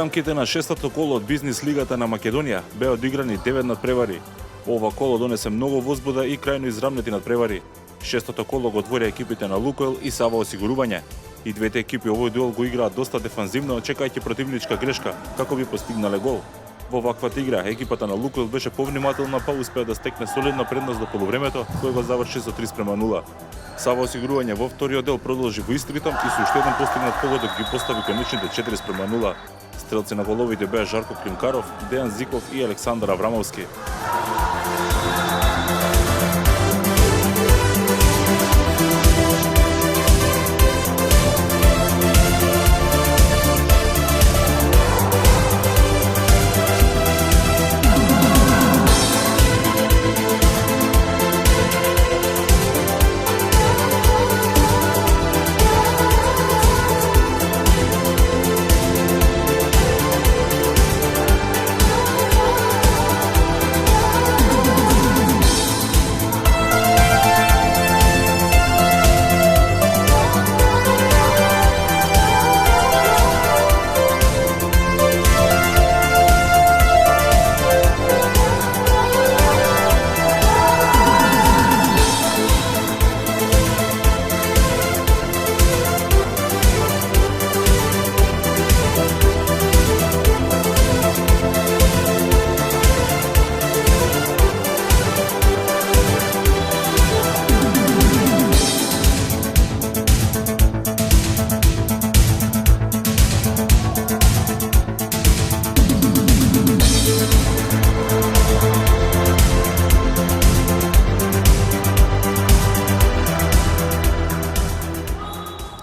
рамките на шестото коло од бизнис лигата на Македонија беа одиграни 9 надпревари. Ова коло донесе многу возбуда и крајно израмнети надпревари. Шестото коло го отвори екипите на Лукойл и Сава осигурување. И двете екипи овој дуел го играат доста дефанзивно, чекајќи противничка грешка како би постигнале гол. Во ваквата игра екипата на Лукойл беше повнимателна, па успеа да стекне солидна предност до полувремето, кој го заврши со 3:0. Сава осигурување во вториот дел продолжи во ист ритм и со уште еден постигнат погодок ги постави конечните 4:0. Стрелци на головите беа Жарко Климкаров, Дејан Зиков и Александар Аврамовски.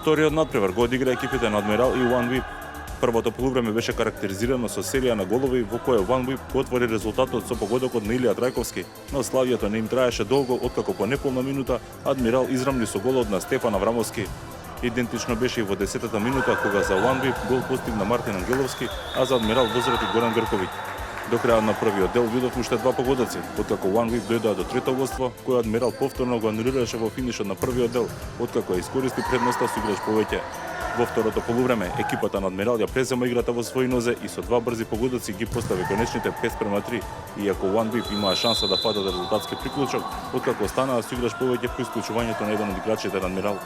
Вториот надпревар го одигра екипите на Адмирал и OneWeb. Првото полувреме беше карактеризирано со серија на голови во која OneWeb го отвори резултатот со погодокот на Илија Трајковски, но славијата не им траеше долго откако по неполна минута Адмирал израмни со голот на Стефан Аврамовски. Идентично беше и во 10-та минута кога за OneWeb гол постигна Мартин Ангеловски, а за Адмирал возврати Горан Грковиќ. До крајот на првиот дел видов уште два погодоци, откако OneWeb дојдоа до трето водство, кој Адмирал повторно го анулираше во финишот на првиот дел, откако ја искористи предноста со играч повеќе. Во второто полувреме, екипата на Адмирал ја презема играта во своји нозе и со два брзи погодоци ги постави конечните 5:3, иако OneWeb имаа шанса да фатат резултатски приклучок, откако останаа со играч повеќе по исклучувањето на еден од играчите на Адмирал.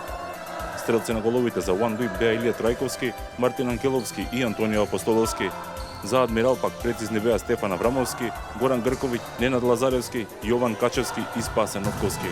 Стрелци на головите за OneWeb беа Илија Трајковски, Мартин Анкеловски и Антонио Апостоловски. За Адмирал пак прецизни беа Стефан Аврамовски, Горан Грковиќ, Ненад Лазаревски, Јован Качевски и Спасе Новковски.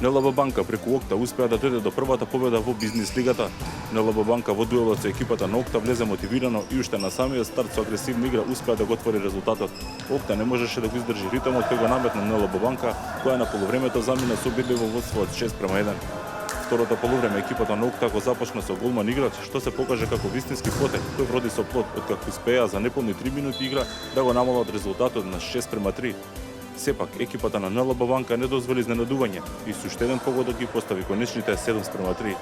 НЛБ Банка преку Окта успеа да дојде до првата победа во бизнис лигата. НЛБ Банка во дуелот со екипата на Окта влезе мотивирано и уште на самиот старт со агресивна игра успеа да го отвори резултатот. Окта не можеше да го издржи ритмот кој го наметна НЛБ Банка, која на полувремето замина со обидливо водство од 6:1. Второто полувреме екипата на Окта го започна со голман играч, што се покаже како вистински потек, кој вроди со плод, откако успеа за неполни 3 минути игра да го намалат резултатот на 6:3. Сепак, екипата на НЛБ Банка не дозволи изненадување и со уште еден погодок ги постави конечните 7:3.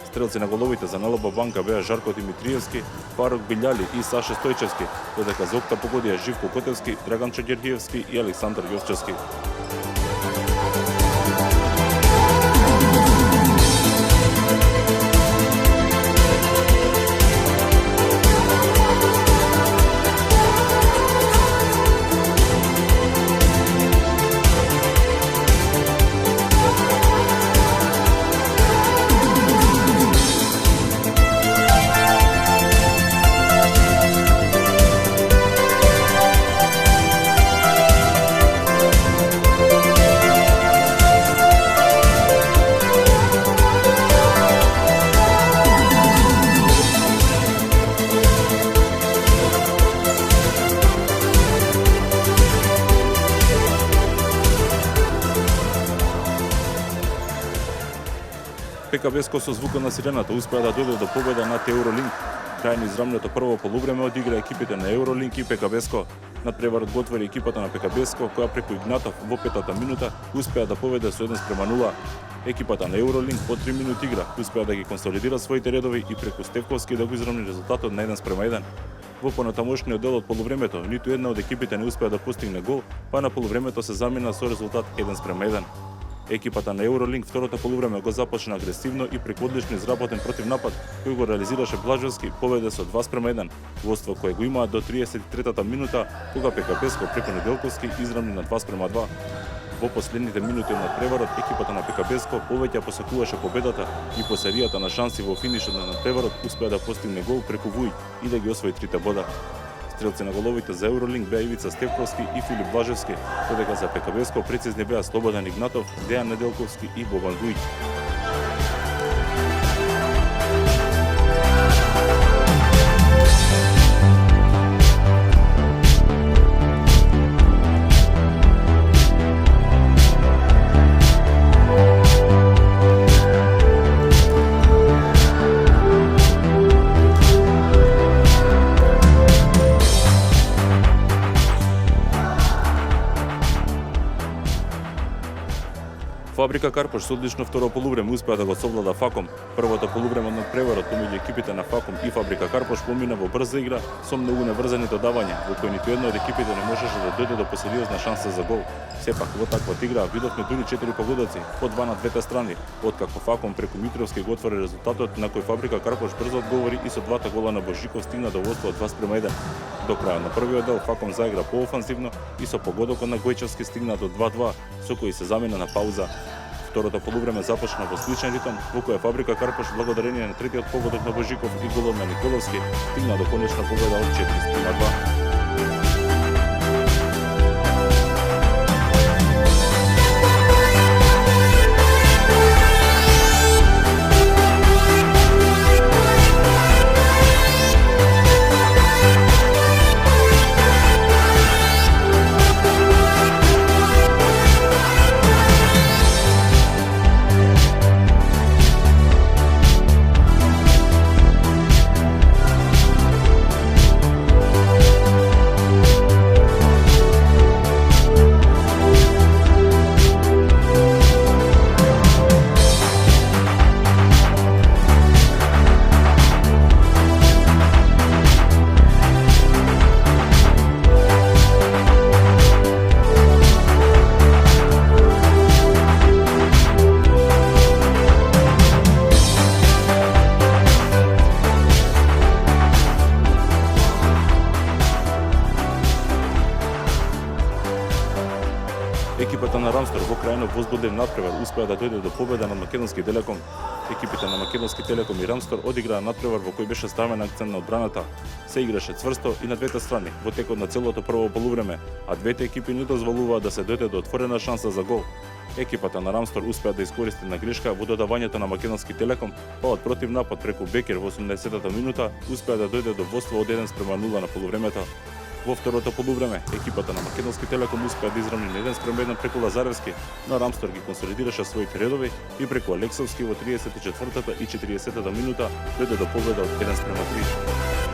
Стрелци на головите за НЛБ Банка беа Жарко Димитриевски, Фарук Билјали и Саша Стојчевски, додека за Окта погодија Живко Котевски, Драган Чогердиевски и Александар Јовчевски. ПКБ-ско со звукот на сирената успеа да дојде до победа над Евролинк. Крај на израмното прво полувреме одигра екипите на Евролинк и ПКБ-ско. Надпреварот го отвори екипата на ПКБ-ско, која преку Игнатов во петата минута успеа да поведе со 1:0. Екипата на Евролинк по 3 минути игра успеа да ги консолидира своите редови и преку Стевковски да го изравни резултатот на 1:1. Во понатамошниот дел од полувремето, ниту една од екипите не успеа да постигне гол, па на полувремето се замина со резултат 1:1. Екипата на Евролинк второто полувреме го започна агресивно и преку одлично изработен противнапад кој го реализираше Блажевски, поведе со 2:1, водство кое го имаа до 33-та минута, кога ПКБ-ско преку Неделковски изравни на 2:2. Во последните минути од надпреварот, екипата на ПКБ-ско повеќе посакуваше победата и по серијата на шанси во финишот на надпреварот успеа да постигне гол преку Вуј и да ги освои 3 бода. Стрелци на головите за Евролинк беа Ивица Стевковски и Филип Блажевски, додека за ПКБ-ско прецизни беа Слободан Игнатов, Дејан Неделковски и Бобан Вујќ. Фабрика Карпош со одлично второ полувреме успеа да го совлада Факом. Првото полувреме од надпреварот помеѓу екипите на Факом и Фабрика Карпош помина во брза игра со многу неврзани додавања, во кои ниту една од екипите не можеше да дојде до посериозна шанса за гол. Сепак во таквата игра видовме дури 4 погодоци, по 2 на двете страни, откако Факом преку Митровски го отвори резултатот на кој Фабрика Карпош брзо одговори и со двата гола на Божиков стигна до водство од 2:1. До крајот на првиот дел Факом заигра поофанзивно и со погодокот на Гојчевски стигна до 2:2, со кој се замина на пауза. Второто полувреме започна во сличен ритм, во која Фабрика Карпош благодарение на третиот погодок на Божиков и голот на Николовски стигна до конечна победа од 4:2. Екипата на Рамстор во крајно возбуден надпревар успеа да дојде до победа над Македонски Телеком. Екипите на Македонски Телеком и Рамстор одиграа надпревар во кој беше ставен акцент на одбраната. Се играше цврсто и на двете страни во текот на целото прво полувреме, а двете екипи не дозволуваа да се дојде до отворена шанса за гол. Екипата на Рамстор успеа да искористи на грешка во додавањето на Македонски Телеком, па од противнапад преку Бекер во 80-та минута успеа да дојде до водство од 1:0 на полувремето. Во второто полувреме, екипата на Македонски Телеком успеа да изравни на 1:1 преку Лазаревски, но Рамстор ги консолидираше своите редови и преку Алексовски во 34-та и 40-та минута дојде до победа од 1:3.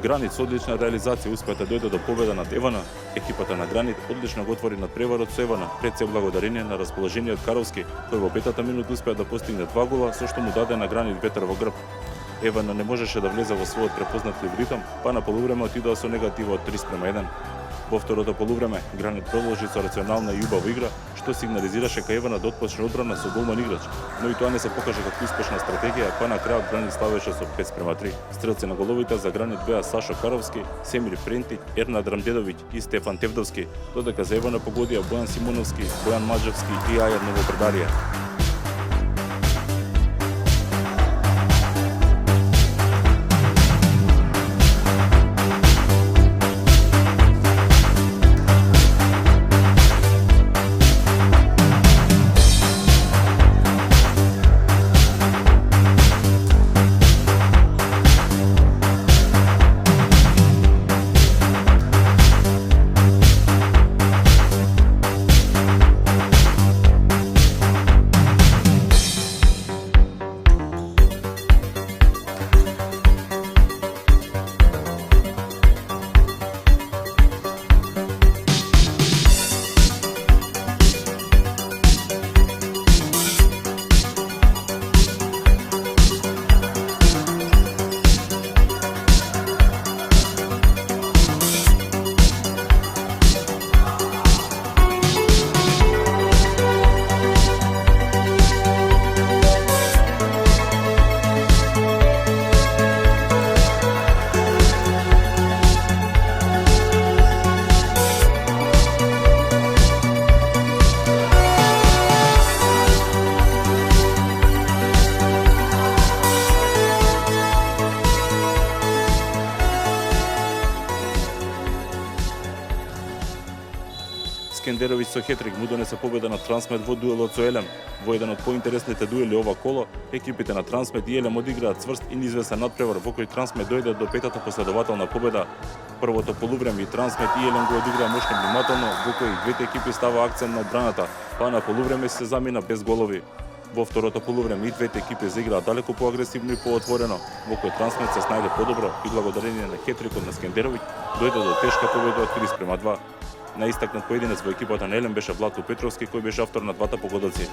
Гранит со одлична реализација успеа да дојде до победа над Евана. Екипата на Гранит одлично го отвори надпреварот со Евана, пред се благодарение на расположениот Каровски, кој во петата минута успеа да постигне 2 гола, со што му даде на Гранит ветер во грб. Евана не можеше да влезе во својот препознатлив ритм, па на полувреме отидоа со негатива од 3:1. Во второто полувреме Гранит продолжи со рационална и убава игра, што сигнализираше кај Евана да отпочне одбрана со голман играч, но и тоа не се покажа како успешна стратегија, па на крајот Гранит славеше со 5:3. Стрелци на головите за Гранит беа Сашо Каровски, Семир Прентиќ, Ернад Рамдедовиќ и Стефан Тевдовски, додека за Евана погодија Бојан Симоновски, Бојан Маđевски и Ајар Новопредарија. Скендеровиќ со хетрик му донесе победа на Трансмет во дуелот со Елем. Во еден од поинтересните дуели ова коло, екипите на Трансмет и Елем одиграат цврст и неизвестен надпревар во кој Трансмет дојде до петата последователна победа. Првото полувреме и Трансмет и Елем го одиграа мощно внимателно, во кој двете екипи става акцент на одбраната, па на полувреме се замина без голови. Во второто полувреме и двете екипи заиграа далеку поагресивно и поотворено, во кој Трансмет се снајде подобро и благодарение на хетрикот на Скендеровиќ дојде до тешка победа од 3:2. Наистакнат поединец во екипата на Елем беше Владко Петровски, кој беше автор на двата погодоци.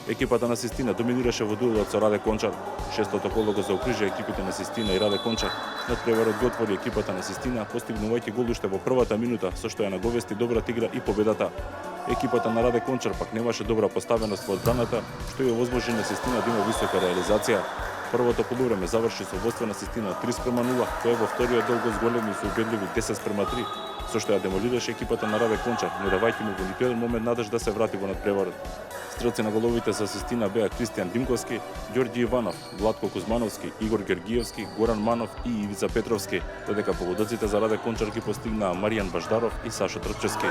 Екипата на Систина доминираше во дуелот со Раде Кончар. Шестото коло го заокружи екипите на Систина и Раде Кончар. Надпреварот го отвори екипата на Систина, постигнувајќи гол уште во првата минута, со што ја наговести добрата игра и победата. Екипата на Раде Кончар пак немаше добра поставеност во одбраната, што ја овозможи на Систина да има висока реализација. Првото полувреме заврши со водство на Систина 3:0, кој во вториот дел го зголеми со убедливи 10:3, со што ја демолираше екипата на Раде Кончар, не давајќи му во ниту еден момент надеж да се врати во надпреварот. Стрелци на головите за Систина беа Кристијан Димковски, Ѓорѓи Иванов, Владко Кузмановски, Игор Георгиевски, Горан Манов и Ивица Петровски, додека погодоците за Раде Кончар ги постигнаа Маријан Баждаров и Сашо Трчевски.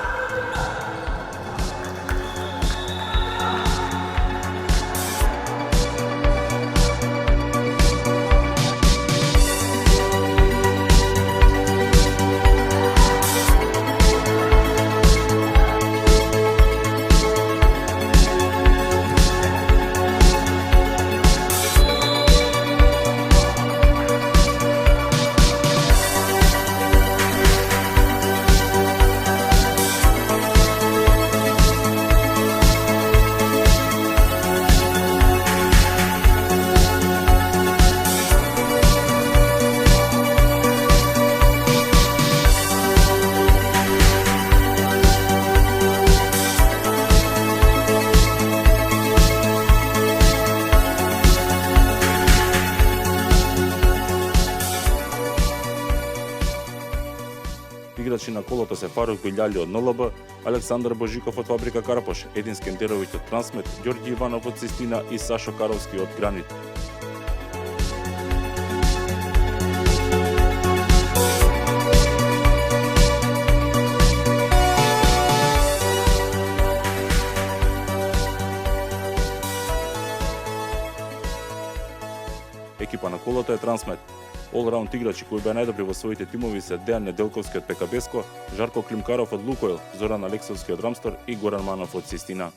играчи на колото се Фарук Билјали од НЛБ, Александар Божиков од Фабрика Карапош, Един Скендеровиќ од Трансмет, Ѓорѓи Иванов од Систина и Сашо Каровски од Гранит. Екипа на колото е Трансмет. All-раунд играчи кои беа најдобри во своите тимови се Дејан Неделковски од ПКБСко, Жарко Климкаров од Лукойл, Зоран Алексовски од Рамстор и Горан Манов од Систина.